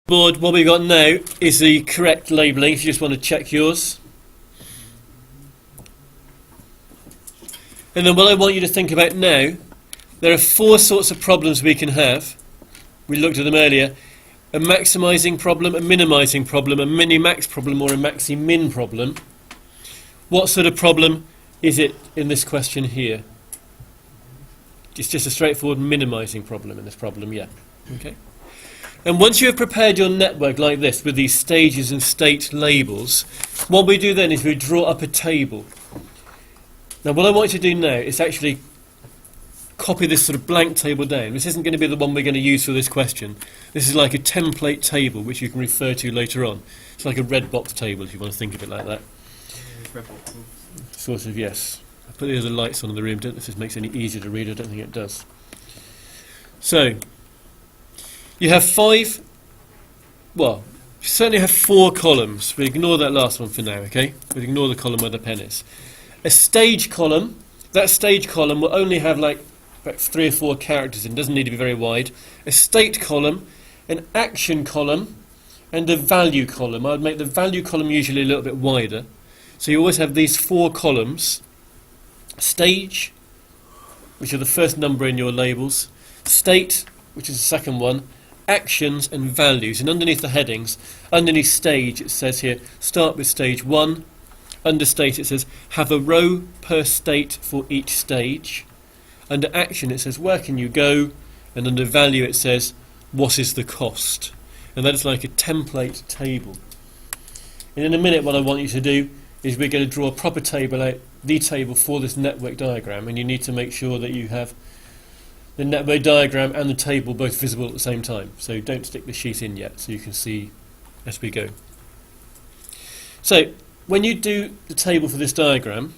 Board, what we've got now is the correct labelling, if you just want to check yours. And then what I want you to think about now, there are four sorts of problems we can have. We looked at them earlier. A maximising problem, a minimising problem, a mini-max problem, or a maxi-min problem. What sort of problem is it in this question here? It's just a straightforward minimising problem in this problem, yeah. Okay. And once you have prepared your network like this with these stages and state labels, what we do then is we draw up a table. Now what I want you to do now is actually copy this sort of blank table down. This isn't going to be the one we're going to use for this question. This is like a template table which you can refer to later on. It's like a red box table if you want to think of it like that. Sort of, yes. I put the other lights on in the room. Don't know if this makes it any easier to read. I don't think it does. So you have you certainly have four columns. We ignore that last one for now, okay? We ignore the column where the pen is. A stage column, that stage column will only have like about 3 or 4 characters and doesn't need to be very wide. A state column, an action column, and a value column. I would make the value column usually a little bit wider. So you always have these 4 columns. Stage, which are the first number in your labels. State, which is the second one. Actions and values, and underneath the headings, underneath stage it says here start with stage 1, under state it says have a row per state for each stage, under action it says where can you go, and under value it says what is the cost. And that is like a template table. And in a minute what I want you to do is we're going to draw a proper table out, the table for this network diagram, and you need to make sure that you have the network diagram and the table both visible at the same time. So don't stick the sheet in yet so you can see as we go. So when you do the table for this diagram,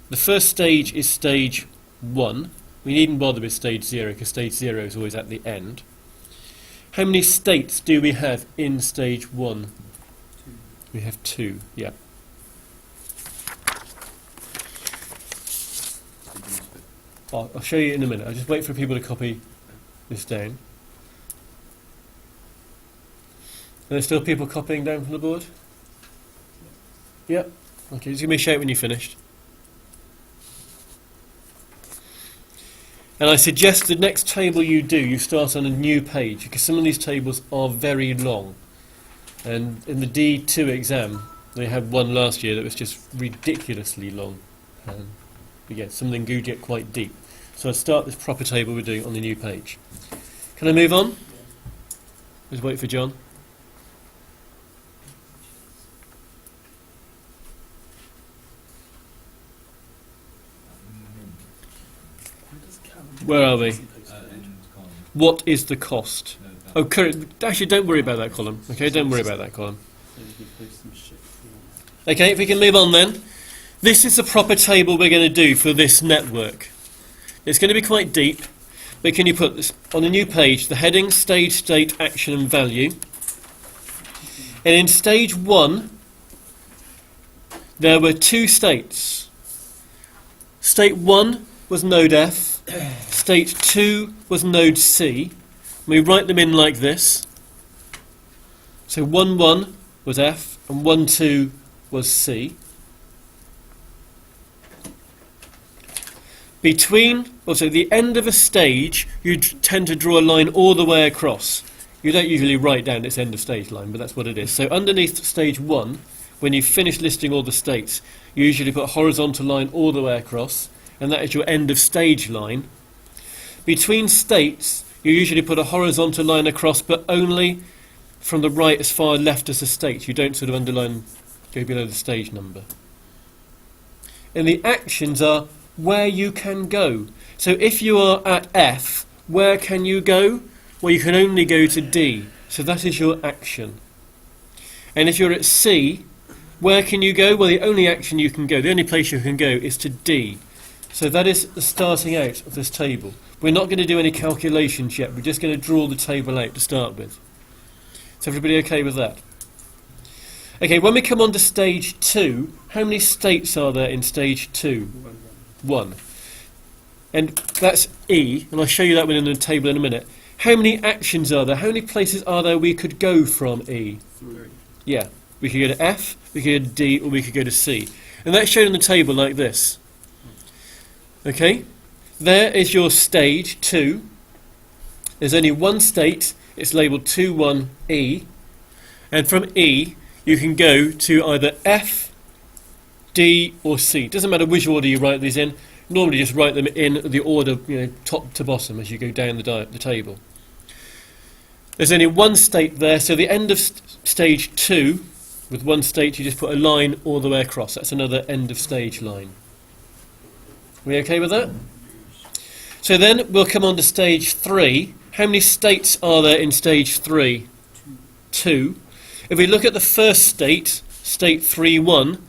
the first stage is stage 1. We needn't bother with stage 0 because stage 0 is always at the end. How many states do we have in stage 1? 2. We have 2, yeah. I'll show you in a minute. I'll just wait for people to copy this down. Are there still people copying down from the board? Yep. Okay, just give me a shout when you're finished. And I suggest the next table you do, you start on a new page, because some of these tables are very long. And in the D2 exam, they had one last year that was just ridiculously long. But yeah, some of them do get quite deep. So I'll start this proper table we're doing on the new page. Can I move on? Just wait for John. Where are we? What is the cost? Oh, actually don't worry about that column. Okay, don't worry about that column. Okay, if we can move on then. This is the proper table we're going to do for this network. It's going to be quite deep, but can you put this on a new page, the heading, stage, state, action and value. And in stage 1, there were 2 states. State 1 was node F, state 2 was node C. We write them in like this. So 1, 1 was F and 1, 2 was C. Between, also the end of a stage, you tend to draw a line all the way across. You don't usually write down its end of stage line, but that's what it is. So underneath stage 1, when you've finished listing all the states, you usually put a horizontal line all the way across, and that is your end of stage line. Between states, you usually put a horizontal line across, but only from the right as far left as the state. You don't sort of underline, go below the stage number. And the actions are where you can go. So if you are at F, where can you go? Well, you can only go to D. So that is your action. And if you're at C, where can you go? Well, the only action you can go, the only place you can go is to D. So that is the starting out of this table. We're not going to do any calculations yet. We're just going to draw the table out to start with. Is everybody okay with that? Okay, when we come on to stage 2, how many states are there in stage 2? 1. And that's E, and I'll show you that one in the table in a minute. how many actions are there? How many places are there we could go from E? 3. Yeah, we could go to F, we could go to D, or we could go to C. And that's shown on the table like this. Okay? There is your stage 2. There's only one state, it's labelled 2-1-E. And from E, you can go to either F, D, or C. Doesn't matter which order you write these in. Normally just write them in the order, top to bottom as you go down the table. There's only one state there, so the end of stage 2, with one state, you just put a line all the way across. That's another end of stage line. We okay with that? So then we'll come on to stage 3. How many states are there in stage 3? 2. If we look at the first state, state 3-1,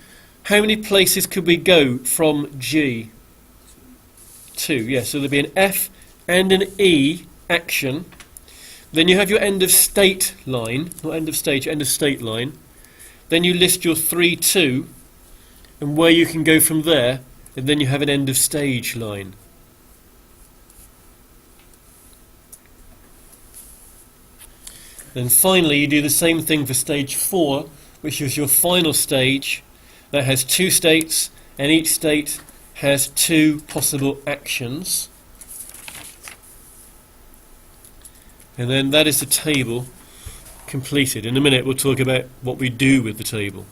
how many places could we go from G? 2, yeah, so there'll be an F and an E action. Then you have your end of state line, not end of stage, end of state line. Then you list your 3-2 and where you can go from there, and then you have an end of stage line. Then finally you do the same thing for stage 4, which is your final stage. That has 2 states, and each state has 2 possible actions. And then that is the table completed. In a minute we'll talk about what we do with the table.